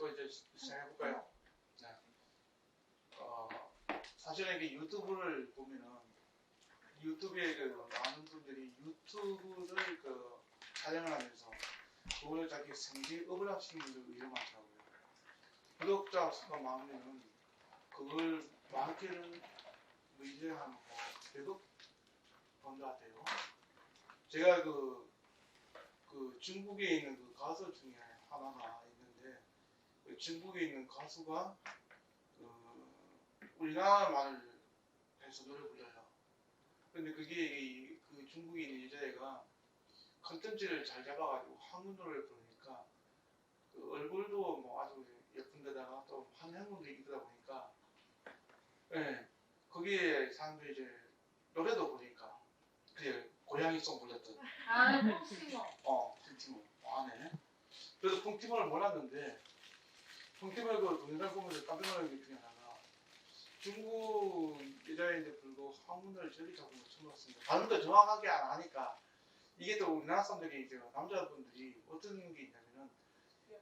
한번 이제 시작해볼까요? 네. 사실은 이게 유튜브를 보면은 유튜브에 그 많은 분들이 유튜브를 그 촬영을 하면서 그걸 자기 생계업을 하시는 분들 의외로 많더라고요. 구독자 수가 많으면 그걸 많게는 이제 한 100억 번다 돼요. 제가 그 중국에 있는 그 가수 중에 하나가 있는데 그 중국에 있는 가수가 우리나라 말을 해서 노래 불러요. 근데 그게 그 중국에 있는 여자애가 컨텐츠를 잘 잡아가지고 한국 노래를 부르니까 그 얼굴도 뭐 아주 예쁜데다가 또 한국도 이쁘다 보니까 예, 거기에 사람들이 이제 노래도 부르니까 그게 고양이송 불렀던 펑티모 펑티모 아네. 그래서 펑티모를 몰랐는데 펑티모를 그 동영상 보면서 깜짝 놀란 게 중에 하나가 중국 여자인데 불구하고 한국어를 저렇게 잡은 거 처음 봤습니다. 발음도 정확하게 안 하니까 이게 또 우리나라 사람들이 이제 남자분들이 어떤 게 있냐면은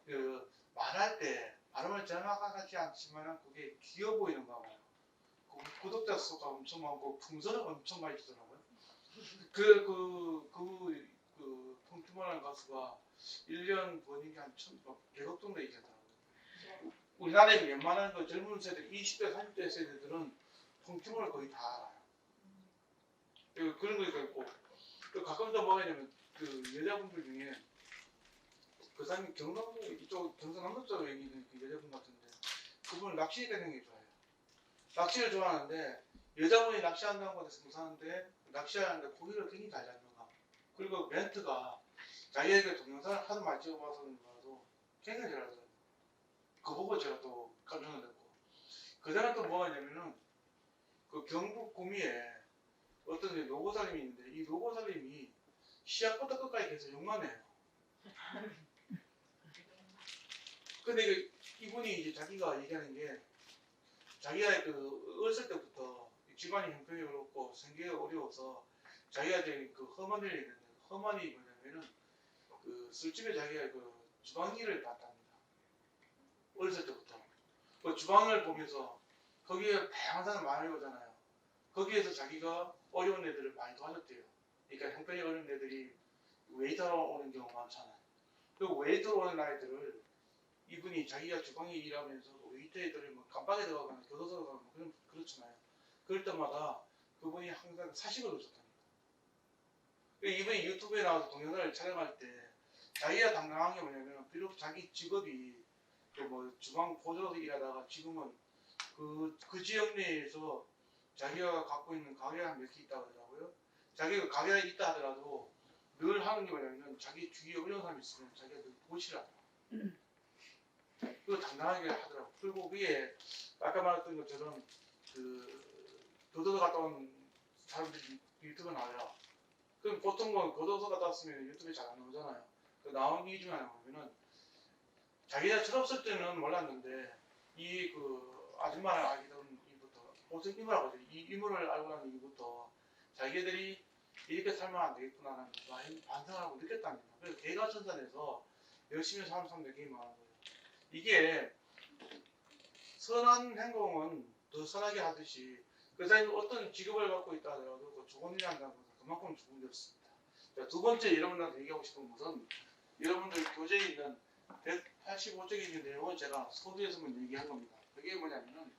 그 말할 때 발음을 정확하지 않지만 그게 귀여워 보이는 거 봐요. 구독자 수가 엄청 많고 풍선을 엄청 많이 주더라고요. 펑티모라는 가수가 1년 버는 한 100억 정도 있겠더라고요. 우리나라에 웬만한 그 젊은 세대, 20대, 30대 세대들은 펑티모를 거의 다 알아요. 그런 거 있고, 또 가끔 또 뭐가 있냐면, 그 여자분들 중에, 그 사람이 경상도, 이쪽, 경상남도 쪽에 있는 그 여자분 같은데, 그분은 낚시 되는 게 좋아해요. 낚시를 좋아하는데, 여자분이 낚시한다는 것에서 무사한데, 낚시하는데 고기를 굉장히 잘 잡는 거. 그리고 멘트가, 자기에게 동영상을 하도 많이 찍어봐서 그런가도 굉장히 잘하더라고요. 그거 보고 제가 또 깜짝 놀랐고. 그 다음에 또 뭐가 있냐면은, 그 경북 구미에 어떤 노고사님이 있는데, 이 노고사님이 시작부터 끝까지 계속 욕만 해요. 근데 이분이 이제 자기가 얘기하는 게, 자기가 그 어렸을 때부터 집안이 형편이 어렵고 생계가 어려워서 자기가 이제 그 험한을 얘기했는데, 험한이 뭐냐면은 그 술집에 자기가 그 주방일을 봤답니다. 어렸을 때부터. 그 주방을 보면서 거기에 다양한 사람 많이 오잖아요. 거기에서 자기가 어려운 애들을 많이 도와줬대요. 그러니까 형편이 어려운 애들이 웨이터로 오는 경우가 많잖아요. 그 웨이터로 오는 아이들을 이분이 자기가 주방에 일하면서 웨이터 애들을 뭐 깜빡이 들어가거나 교도소 가거나 그렇잖아요. 그럴 때마다 그분이 항상 사식을 줬답니다. 이분이 유튜브에 나와서 동영상을 촬영할 때 자기가 당당한 게 뭐냐면 비록 자기 직업이 뭐 주방 보조로 일하다가 지금은 그 지역 내에서 자기가 갖고 있는 가게가 몇 개 있다고 하더라고요. 자기가 가게가 있다 하더라도 늘 하는 게 뭐냐면 자기 주위에 어려운 사람이 있으면 자기가 늘 보시라고. 그거 당당하게 하더라고. 그리고 그게 아까 말했던 것처럼 그 교도소 갔다 온 사람들이 유튜브에 나와요. 그럼 보통 뭐 교도소 갔다 왔으면 유튜브에 잘 안 나오잖아요. 그 나온 이유 중에 하나가 보면은 자기가 철없을 때는 몰랐는데 이 그 아줌마를 알게 된 이후부터 보통 이모라고 하죠. 이 이모를 알고 난 이후부터 자기들이 이렇게 살면 안 되겠구나라는 많이 반성하고 느꼈답니다. 그래서 개가천선에서 열심히 사는 사람들이 되게 많은 거예요. 이게 선한 행동은 더 선하게 하듯이 그 사람이 어떤 직업을 갖고 있다 하더라도 그 좋은 일 한다는 것은 그만큼 좋은 게 없습니다. 자, 두 번째 여러분들한테 얘기하고 싶은 것은 여러분들 교재에 있는 185쪽에 있는 내용을 제가 소두에서만 얘기한 겁니다. 그게 뭐냐면은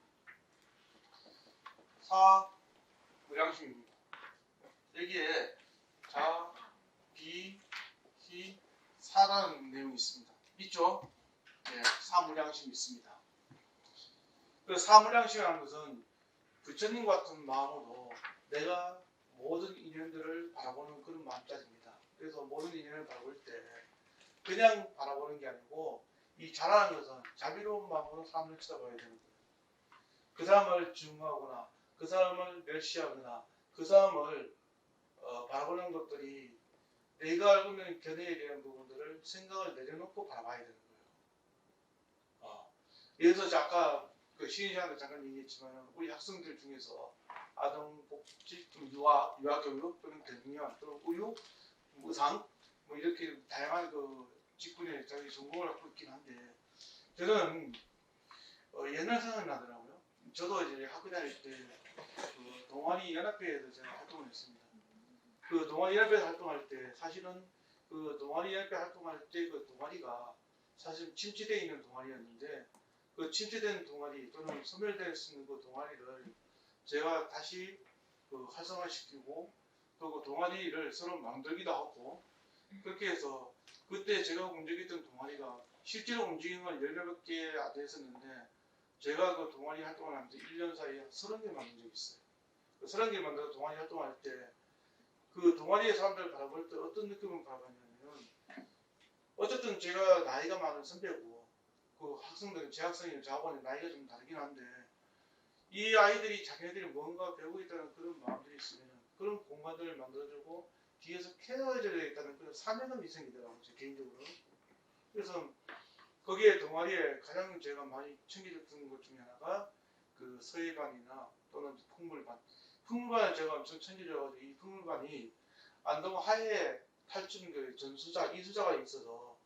사무량심입니다. 여기에 자, 비, 히, 사라는 내용이 있습니다. 있죠? 네, 사무량심이 있습니다. 그 사무량심이라는 것은 부처님 같은 마음으로 내가 모든 인연들을 바라보는 그런 마음자리입니다. 그래서 모든 인연을 바라볼 때 그냥 바라보는 게 아니고 이 잘하는 것은 자비로운 마음으로 사람을 쳐다봐야 되는 거예요. 그 사람을 증오하거나 그 사람을 멸시하거나 그 사람을 바라보는 것들이 내가 알고 있는 견해에 대한 부분들을 생각을 내려놓고 바라봐야 되는 거예요. 예를 들어서 아까 그 시인 씨한테 잠깐 얘기했지만 우리 학생들 중에서 아동복지, 유아교육 또는 대중년 또는 의육, 의상 뭐 이렇게 다양한 그 직군에 자기 전공을 갖고 있긴 한데 저는 옛날 생각나더라고요. 저도 이제 학교 다닐 때 그 동아리 연합회에서 제가 활동을 했습니다. 그 동아리 연합회 활동할 때 사실은 그 동아리 연합회 활동할 때 그 동아리가 사실 침체되어 있는 동아리였는데 그 침체된 동아리 또는 소멸될 수 있는 그 동아리를 제가 다시 그 활성화시키고 또 그 동아리를 서로 만들기도 하고 그렇게 해서 그때 제가 움직였던 동아리가 실제로 움직이는 건 10몇 개 안 됐었는데 제가 그 동아리 활동을 하면서 1년 사이에 30개 만든 적이 있어요. 그 30개 만들어 동아리 활동할 때 그 동아리의 사람들을 바라볼 때 어떤 느낌을 바라봤냐면 어쨌든 제가 나이가 많은 선배고 그 학생들은 재학생이나 재학원의 나이가 좀 다르긴 한데 이 아이들이 자기네들이 뭔가 배우고 있다는 그런 마음들이 있으면 그런 공간들을 만들어주고 뒤에서 케어해줘야 되겠다는 그런 사명감이 생기더라고요. 제 개인적으로. 그래서 거기에 동아리에 가장 제가 많이 챙겨줬던 것 중에 하나가 그 서예반이나 또는 풍물반. 풍물반을 제가 엄청 챙겨줘가지고 이 풍물반이 안동 하회에 탈춘 그 전수자, 이수자가 있어서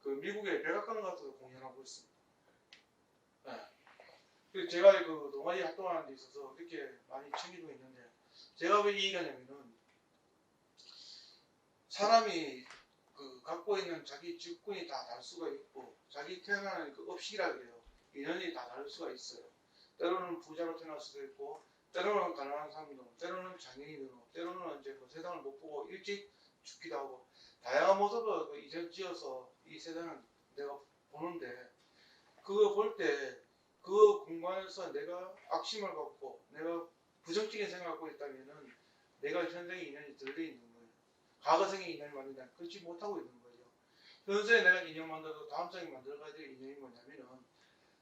그 미국의 백악관 같은 데 공연하고 있습니다. 네. 그래서 제가 그 동아리 활동하는 데 있어서 그렇게 많이 챙기고 있는데 제가 왜 이 얘기하냐면은 사람이 그 갖고 있는 자기 직군이 다 다를 수가 있고 자기 태어나는 그 업식이라 그래요. 인연이 다 다를 수가 있어요. 때로는 부자로 태어날 수도 있고 때로는 가난한 사람도 때로는 장애인으로 때로는 이제 뭐 세상을 못 보고 일찍 죽기도 하고 다양한 모습을 그 이전지어서 이 세상을 내가 보는데 그거 볼 때 그 공간에서 내가 악심을 갖고 내가 부정적인 생각을 갖고 있다면은 내가 현생의 인연이 덜 돼 있는 거예요. 과거생의 인연을 만든다 그렇지 못하고 있는 거죠. 현생에 내가 인연 만들어도 다음 생에 만들어가야 될 인연이 뭐냐면은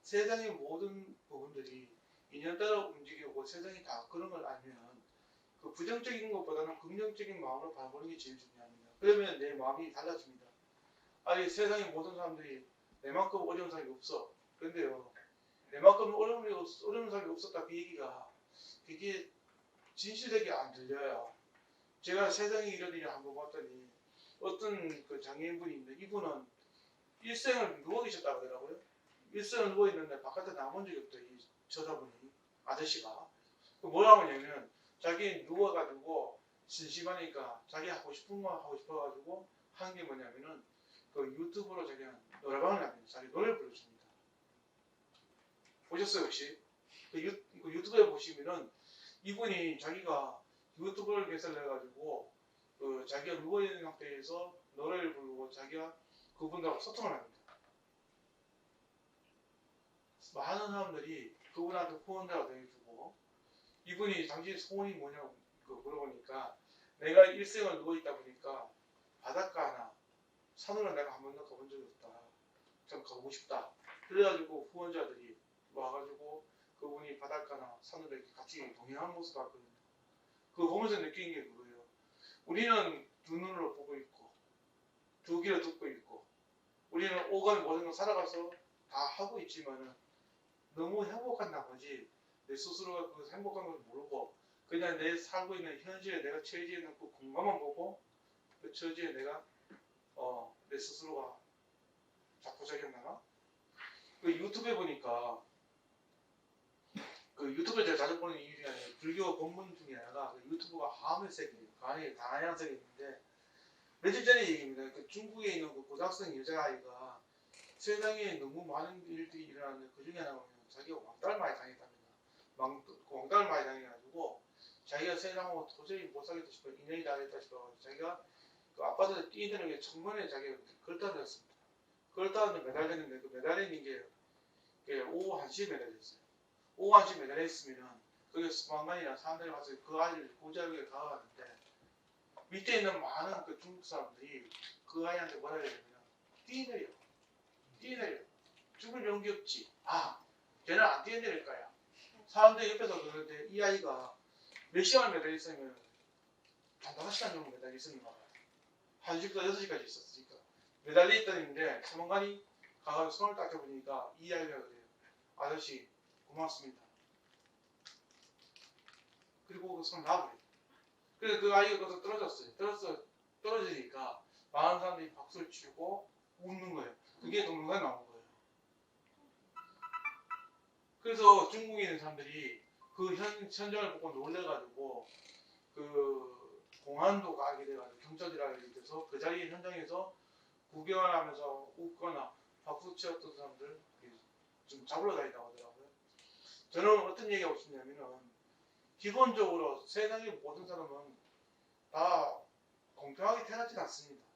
세상의 모든 부분들이 인연 따라 움직이고 세상이 다 그런 걸 알면 그 부정적인 것보다는 긍정적인 마음으로 바라보는 게 제일 중요합니다. 그러면 내 마음이 달라집니다. 아니 세상의 모든 사람들이 내만큼 어려운 사람이 없어. 그런데요 내만큼 어려운 사람이 없었다 그 얘기가 그게 진실되게 안 들려요. 제가 세상의 일을 한번 봤더니 어떤 그 장애인분이 있는데 이분은 일생을 누워 계셨다고 하더라고요. 일생을 누워 있는데 바깥에 나온 적이 없다 이 저자분이 아저씨가 뭐라고 하냐면 자기 누워가지고 심심하니까 자기 하고 싶은 거 하고 싶어가지고 한 게 뭐냐면은 그 유튜브로 자기가 노래방을 합니다. 자기 노래를 불러줍니다. 보셨어요 혹시? 그 유튜브에 보시면은 이분이 자기가 유튜브를 개설해가지고 그 자기가 누워있는 상태에서 노래를 부르고 자기가 그분들하고 소통을 합니다. 많은 사람들이 그분한테 후원자가 되어주고 이분이 당신 소원이 뭐냐고 물어보니까 내가 일생을 누워있다 보니까 바닷가나 산으로 내가 한 번도 가본 적이 없다. 좀 가보고 싶다. 그래가지고 후원자들이 와가지고 그분이 바닷가나 산으로 이렇게 같이 동행하는 모습을 봤거든요. 그거 보면서 느낀 게 그거예요. 우리는 두 눈으로 보고 있고 두 귀로 듣고 있고 우리는 오간 모든 걸 살아가서 다 하고 있지만은 너무 행복한 나머지 내 스스로가 그 행복한 걸 모르고 그냥 내 살고 있는 현실에 내가 처해져 있는 그 공간만 보고 그 처지에 내가 내 스스로가 자포자기했나가 그 유튜브에 보니까 그 유튜브를 제가 자주 보는 이유 중에 하나가 불교 본문 중에 하나가 그 유튜브가 하늘색이에요. 다양색이 있는데 며칠 전에 얘기입니다. 그 중국에 있는 그 고등학생 여자아이가 세상에 너무 많은 일들이 일어나는데 그 중에 하나가 자기가 왕따를 많이 당했답니다. 왕따를 많이 당해가지고 자기가 세상하고 도저히 못 살겠다 싶어 인연이 다 됐다 싶어가지고 자기가 그 아파트에 뛰어드는 게 천만에 자기가 걸다렸습니다. 걸다는데 매달렸는데 그 매달리는 게 오후 1시에 매달렸어요. 오후 1시에 매달렸으면은 그게 소방관이나 사람들이 와서 그 아이를 구조하기 위해 가가는데 밑에 있는 많은 그 중국 사람들이 그 아이한테 뭐라 해야 되냐면 뛰어내려 죽을 용기 없지. 걔는 안 뛰어내릴 거야. 사람들이 옆에서 그러는데 이 아이가 몇 시간을 매달렸으면 한 5시간 정도 매달렸었는가 봐요. 1시부터 6시까지 있었으니까 매달려 있다는데 소방관이 가서 손을 닦여보니까 이 아이가 그래요. 아저씨 고맙습니다. 그리고 그 손을 놔버려요. 그래서 그 아이가 거기서 떨어졌어요. 떨어지니까 많은 사람들이 박수를 치고 웃는 거예요. 그게 동영상에 나온 거예요. 그래서 중국에 있는 사람들이 그 현장을 보고 놀래가지고 그 공안도 가게 돼가지고 경찰이라 이렇게 돼서 그 자리 현장에서 구경을 하면서 웃거나 박수 치었던 사람들 좀 잡으러 다닌다고 하더라고요. 저는 어떤 얘기하고 싶냐면은 기본적으로 세상의 모든 사람은 다 공평하게 태어나지 않습니다.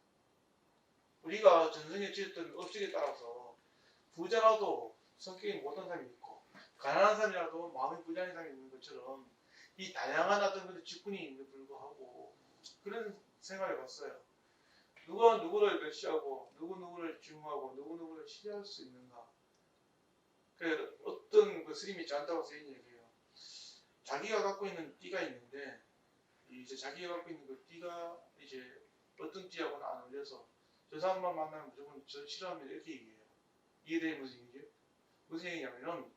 우리가 전생에 지었던 업적에 따라서 부자라도 성격이 못한 사람이 있고 가난한 사람이라도 마음이 부자인 사람이 있는 것처럼 이 다양한 어떤 그런 직군이 있는 불구하고 그런 생각을 해봤어요. 누가 누구를 멸시하고 누구 누구를 중하고 누구 누구를 싫어할 수 있는가? 그 어떤 그 스님이 저한테 쓰인 얘기예요. 자기가 갖고 있는 띠가 있는데 이제 자기가 갖고 있는 그 띠가 이제 어떤 띠하고는 안 어울려서 저 사람만 만나면 무조건 저 싫어하면 이렇게 얘기해요. 이해돼요? 무슨 얘기죠? 무슨 얘기냐면은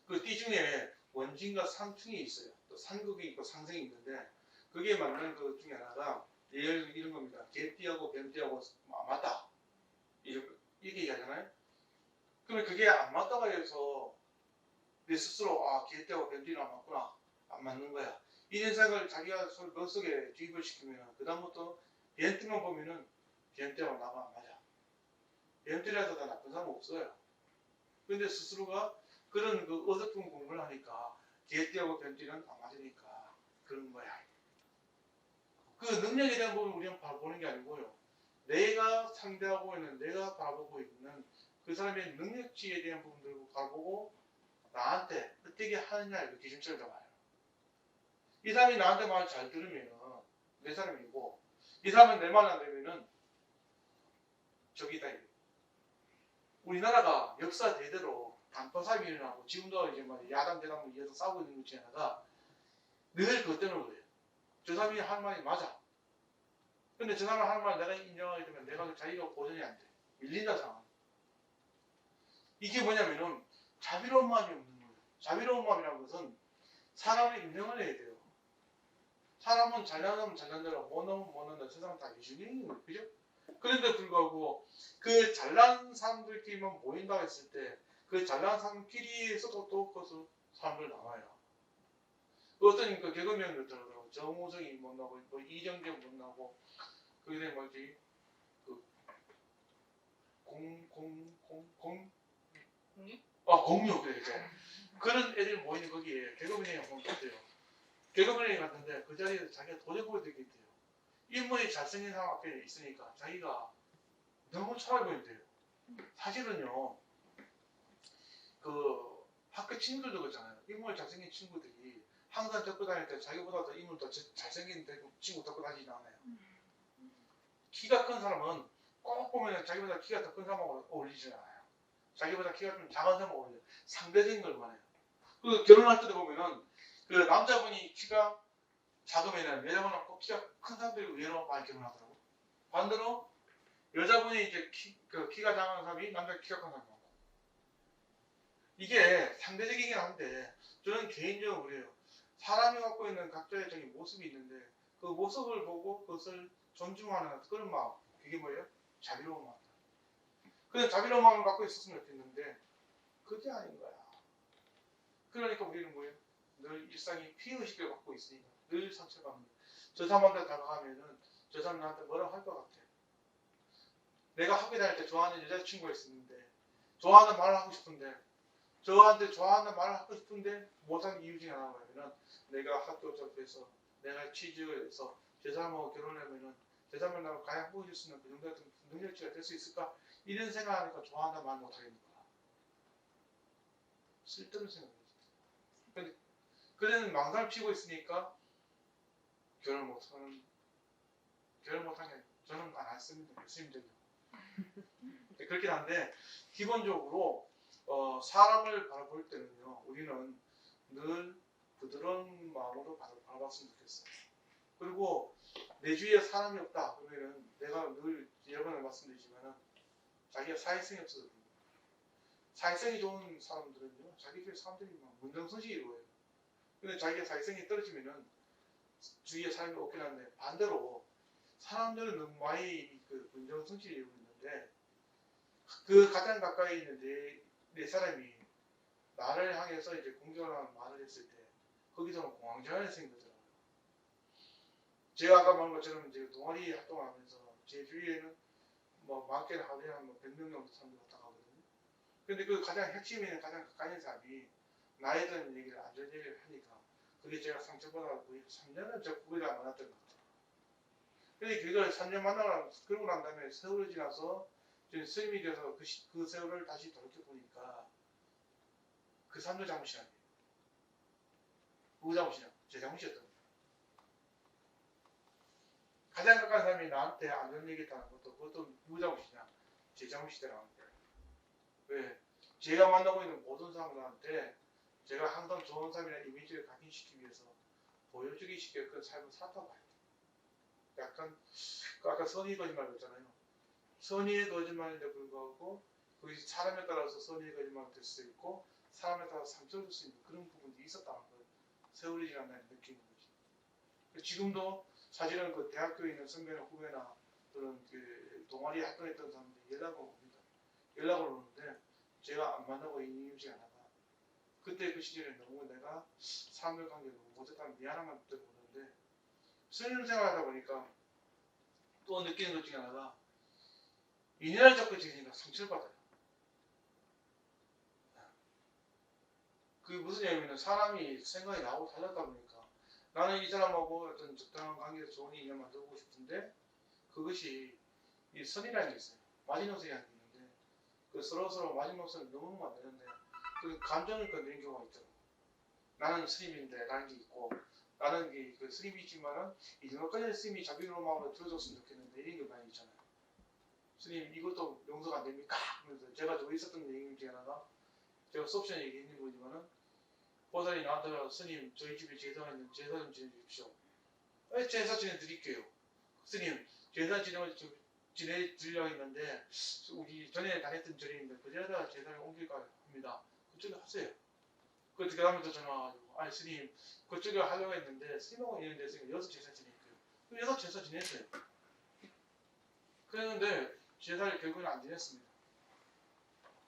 그 띠 중에 원진과 상충이 있어요. 또 상극이 있고 상생이 있는데 그게 맞는 것 중에 하나가 이런 겁니다. 개띠하고 뱀띠하고 맞다. 이렇게 얘기하잖아요. 그러면 그게 안 맞다고 해서 내 스스로 개띠하고 뱀띠는 안 맞구나. 안 맞는 거야. 이런 생각을 자기가 머릿속에 주입을 시키면 그다음부터 뱀띠만 보면은 뱀띠하고 나가 안 맞아. 뱀띠라서 다 나쁜 사람 없어요. 근데 스스로가 그런 그 어설픈 공부를 하니까 개띠하고 뱀띠는 안 맞으니까 그런 거야. 그 능력에 대한 부분을 우리는 바라보는 게 아니고요. 내가 상대하고 있는, 내가 바라보고 있는 그 사람의 능력치에 대한 부분들을 바라보고 나한테 어떻게 하느냐의 그 기준점을 잡아요. 이 사람이 나한테 말 잘 들으면 내 사람이고 이 사람은 내 말 안 들으면 적이다. 우리나라가 역사 대대로 단토사임이 일어나고 지금도 이제 야당 대당을 이어서 싸우고 있는 것 중에 하나가 늘 그것 때문에 그래요. 저 사람이 할 말이 맞아. 근데 저 사람이 할 말 내가 인정하게 되면 내가 자기가 보전이 안 돼. 밀린다 상황. 이게 뭐냐면은 자비로운 마음이 없는 거예요. 자비로운 마음이라는 것은 사람을 인정을 해야 돼요. 사람은 잘나면 잘난다고 못나면 못난다. 저 사람 다 기준이 거예요. 그죠? 그런데 불구하고 그 잘난 사람들끼리만 모인다고 했을 때 그 잘난 사람끼리에서도 또 그것을 사람들 나와요. 어떤 그 개그맨 같더라고요. 정우성이 못나고 뭐 이정재 못나고 그게 뭐지 그 공유 그래죠. 그런 애들 모이는 거기에 개그맨이 한번 갔대요. 개그맨이 갔는데 그 자리에서 자기가 도저히 보여드리겠대요. 인물이 잘생긴 사람 앞에 있으니까 자기가 너무 차가워 보인대요. 사실은요, 그 학교 친구들도 그렇잖아요. 인물 잘생긴 친구들이 항상 데리고 다닐 때 자기보다 더 인물 더 잘생긴 친구 데리고 다니지 않아요. 키가 큰 사람은 꼭 보면 자기보다 키가 더 큰 사람하고 어울리지 않아요. 자기보다 키가 좀 작은 사람하고 어울려요. 상대적인 걸 원해요. 그 결혼할 때도 보면은 그 남자분이 키가 작으면은 여자분은 꼭 키가 큰 사람들이 의외로 많이 결혼하더라고. 반대로 여자분이 이제 키가 작은 사람이 남자 키가 큰 사람이 많고. 이게 상대적이긴 한데 저는 개인적으로 그래요. 사람이 갖고 있는 각자의 적인 모습이 있는데 그 모습을 보고 그것을 존중하는 그런 마음. 그게 뭐예요? 자비로운 마음. 그냥 자비로운 마음을 갖고 있었으면 좋겠는데 그게 아닌 거야. 그러니까 우리는 뭐예요? 늘 일상이 피해의식을 갖고 있으니까 늘 상처받는 거야. 저 사람한테 다가가면은 저 사람 나한테 뭐라고 할 것 같아. 내가 학교 다닐 때 좋아하는 여자친구가 있었는데 좋아하는 말을 하고 싶은데 저한테 좋아하는 말을 하고 싶은데 못하는 이유 중에 하나가 뭐냐면 내가 학교 접해서 내가 취직을 해서 저 사람하고 결혼하면은 저 사람을 나하고 가양 보여줄 수 있는 그 정도 같은 능력치가 될 수 있을까? 이런 생각하니까 좋아한다는 말 못하겠는 거야. 쓸데없는 생각이지. 근데 그래는 망상을 피우고 있으니까 결혼 못하는 게 저는 안 했습니다. 교수님들도. 그렇긴 한데 기본적으로 사람을 바라볼 때는요 우리는 늘 부드러운 마음으로 바라봤으면 좋겠어요. 그리고 내 주위에 사람이 없다 그러면은 내가 늘 여러 번 말씀드리지만은 자기가 사회성이 없어서 그런 거예요. 사회성이 좋은 사람들은요 자기 주위에 사람들이 막 문정성시히 이루어요. 근데 자기가 사회성이 떨어지면은 주위에 사람이 없긴 한데 반대로 사람들은 너무 많이 그 문정성시를 이루고 있는데 그 가장 가까이 있는 내 사람이 나를 향해서 이제 공격을 하는 말을 했을 때 거기서는 공황장애가 생기더라고요. 제가 아까 말한 것처럼 이제 동아리 활동을 하면서 제 주위에는 뭐 많게는 하루에 한 100명 정도 사람들 왔다 가거든요. 근데 그 가장 핵심이 있는 가장 가까이 있는 사람이 나에 대한 얘기를 안 좋은 얘기를 하니까 그게 제가 상처받아 거의 3년은 저 구별이 안 많았던 것 같아요. 근데 그걸 3년 만나고 그러고 난 다음에 세월이 지나서 스님이 돼서 그 세월을 다시 돌이켜보니까 그 사람들 잘못이 아니에요. 누구 잘못이냐? 제 잘못이었던 거예요. 가장 가까운 사람이 나한테 안 좋은 얘기 했다는 것도 그것도 누구 잘못이냐? 제 잘못이더라고요. 왜? 제가 만나고 있는 모든 사람들한테 제가 항상 좋은 사람이라는 이미지를 각인시키기 위해서 보여주기 쉽게 그 삶을 살았다고 봐요. 약간 아까 선의 거짓말 그랬잖아요. 선의의 거짓말인데 불구하고 그게 사람에 따라서 선의의 거짓말이 될 수도 있고 사람에 따라서 상처를 줄 수 있는 그런 부분이 있었다는 거예요. 세월이 지난다는 느끼는 거지. 지금도 사실은 그 대학교에 있는 선배나 후배나 그런 그 동아리 활동했던 사람들이 연락을 옵니다. 연락을 오는데 제가 안 만나고 있는 이유 중에 하나가 그때 그 시절에 너무 내가 사람들 관계를 너무 못했다는 미안한 마음 때문에 오는데 스님 생활하다 보니까 또 느끼는 것 중에 하나가 인연을 잡고 지내니까 상처를 받아요. 그게 무슨 얘기냐면 사람이 생각이 나하고 달랐다 보니까 나는 이 사람하고 어떤 적당한 관계에서 좋은 인연 만들고 싶은데 그것이 이 선이라는 게 있어요. 마지노선이라는 게 있는데 그 서로 마지노선을 너무 만드는데 그 감정을 건드리는 경우가 있더라고. 나는 스님인데 라는 게 있고 나는 그 스님이지만은 이 정도까지 스님이 자비로운 마음으로 들어줬으면 좋겠는데 이런 게 많이 있잖아요. 스님 이것도 용서가 안 됩니까? 그래서 제가 저 있었던 얘기 중에 하나가 제가 수업시간에 얘기했는 거지만은 보살이 나한테 스님 저희 집에 제사가 있는데 제사 좀 지내주십시오. 제사 지내드릴게요. 스님 제사 지내드리려고 했는데 우리 전에 다녔던 절인데 그제다 제사를 옮길까 합니다. 그쪽에 하세요. 그 다음에 또 전화 와가지고 아니 스님 그쪽에 하려고 했는데 스님하고 있는 데서 여섯 제사 지낼게요. 여섯 제사 지냈어요. 그랬는데 제사를 결국은 안 지냈습니다.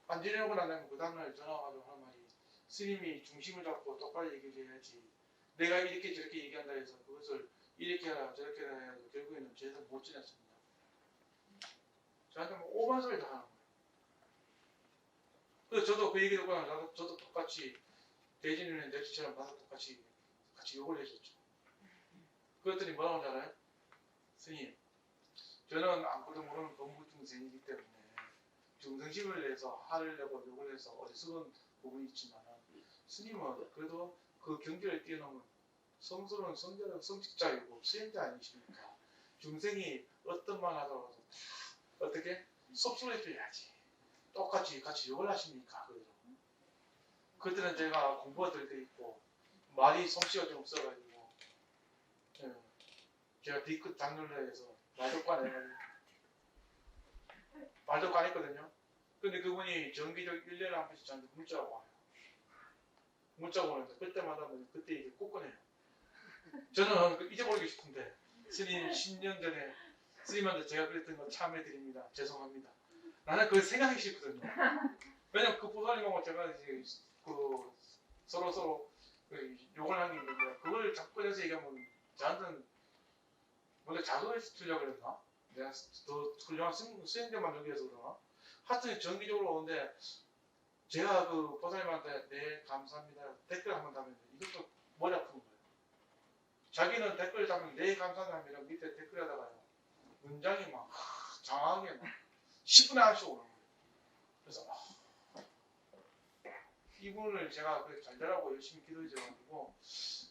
안 지내고 나면 그 다음날 전화 와가지고 하는 말이 스님이 중심을 잡고 똑바로 얘기해야지 내가 이렇게 저렇게 얘기한다 해서 그것을 이렇게 하라 저렇게 하라 해서 결국에는 제사 못 지냈습니다. 저한테 뭐 오만 소리 다 하는 거예요. 그래서 저도 그 얘기 듣고 나서 저도 똑같이 대진이는 내지처럼 나도 똑같이 같이 욕을 해줬죠. 그랬더니 뭐라고 하지 알아요? 스님 저는 아무것도 모르는 범부중생이기 때문에 중생심을 내서 화를 내고 욕을 해서 어리석은 부분이 있지만 스님은 그래도 그 경계를 뛰어넘은 성스러운 성자적 성직자이고 수행자 아니십니까? 중생이 어떤 말 하더라도 다 어떻게 속수를 해줘야지. 똑같이 같이 욕을 하십니까? 그때는 제가 공부가 될 때 있고 말이 솜씨가 좀 없어가지고 제가 뒤끝 장렬로 해서 말도 꺼내가지고 말도 꺼냈거든요. 근데 그분이 정기적 1년에 한 번씩 저한테 문자가 와요. 문자가 오는데 그때마다 그때 이제 꼭 꺼내요. 저는 잊어버리고 싶은데 스님 10년 전에 스님한테 제가 그랬던 거 참여드립니다. 죄송합니다. 나는 그걸 생각하기 싫거든요. 왜냐면 그 보살님하고 제가 이제 그 서로 그 욕을 하는 게 있는데 그걸 자꾸 꺼내서 얘기하면 저한테는 원래 자극을 주려고 그랬나? 내가 더 훌륭한 수행자 만들기 위해서 그러나? 하여튼 정기적으로 오는데 제가 그 보살님한테 네 감사합니다 댓글 한번 달면 이것도 머리 아픈 거예요. 자기는 댓글 달면 네 감사합니다 밑에 댓글에다가요 문장이 막 장황하게 막 10분에 한 번씩 오는 거예요. 그래서 이분을 제가 잘 되라고 열심히 기도해줘가지고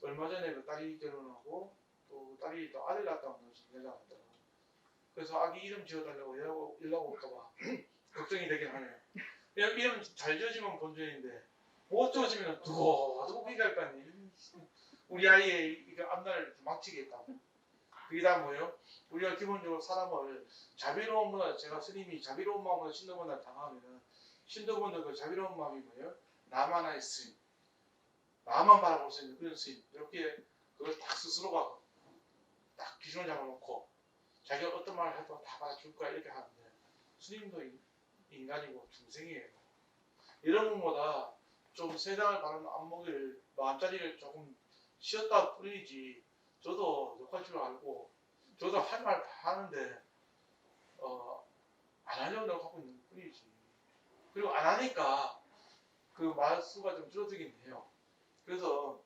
얼마 전에 그 딸이 결혼하고 또 딸이 또 아들 낳았다고 연락 왔더라고요. 그래서 아기 이름 지어달라고 연락 올까봐 걱정이 되긴 하네요. 이름 잘 지어지면 본전인데 못 지어지면 두고 얘기할 거 아니에요. 우리 아이의 앞날 망치겠다고. 그게 다 뭐예요? 우리가 기본적으로 사람을 자비로운 제가 스님이 자비로운 마음으로 신도분을 당하면은 신도분들 그 자비로운 마음이 뭐예요? 나만 할 스님, 나만 바라볼 수 있는 그런 스님 이렇게 그걸 다 스스로가 딱 기준을 잡아놓고 자기가 어떤 말을 해도 다 받아줄 거야 이렇게 하는데 스님도 인간이고 중생이에요. 이런 것보다 좀 세상을 바라는 안목을 마음자리를 조금 쉬었다 뿐이지. 저도 욕할 줄 알고 저도 할 말 다 하는데 안 하려고 노력하고 있는 뿐이지. 그리고 안 하니까 그 말수가 좀 줄어들긴 해요. 그래서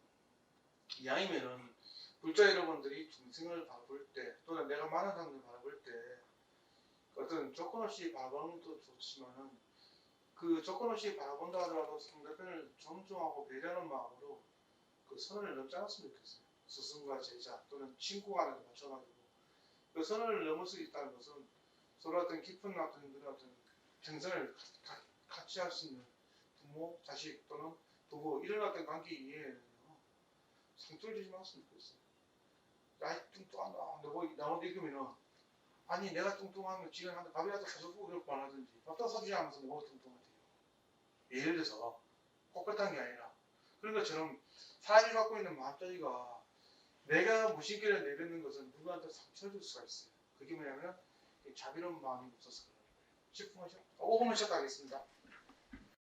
이왕이면은 불자 여러분들이 중생을 바라볼 때 또는 내가 많은 사람들 바라볼 때 어떤 조건 없이 바라보는 것도 좋지만은 그 조건 없이 바라본다 하더라도 상대편을 존중하고 배려하는 마음으로 그 선을 넘지 않았으면 좋겠어요. 스승과 제자 또는 친구 간에도 마찬가지고 그 선을 넘을 수 있다는 것은 서로 어떤 깊은 어떤 그런 어떤 정성을 같이 할 수 있는 부모, 자식 또는 부부 이런 어떤 관계 이해에는요 상처를 주지 말았으면 좋겠어요. 나이 뚱뚱하다 너 나오고 이기면은 아니 내가 뚱뚱하면 지금 밥이라도 사주고 그렇게 말하든지 밥도 사주지 않으면서 뭐가 뚱뚱하대요. 예를 들어서 꼿꼿한 게 아니라 그런 것처럼 사람이 갖고 있는 마음자리가 내가 무심결에 내뱉는 것은 누구한테 상처를 줄 수가 있어요. 그게 뭐냐면 자비로운 마음이 없어서 그런 거예요. 10분 쉬었다. 5분만 쉬었다 하겠습니다.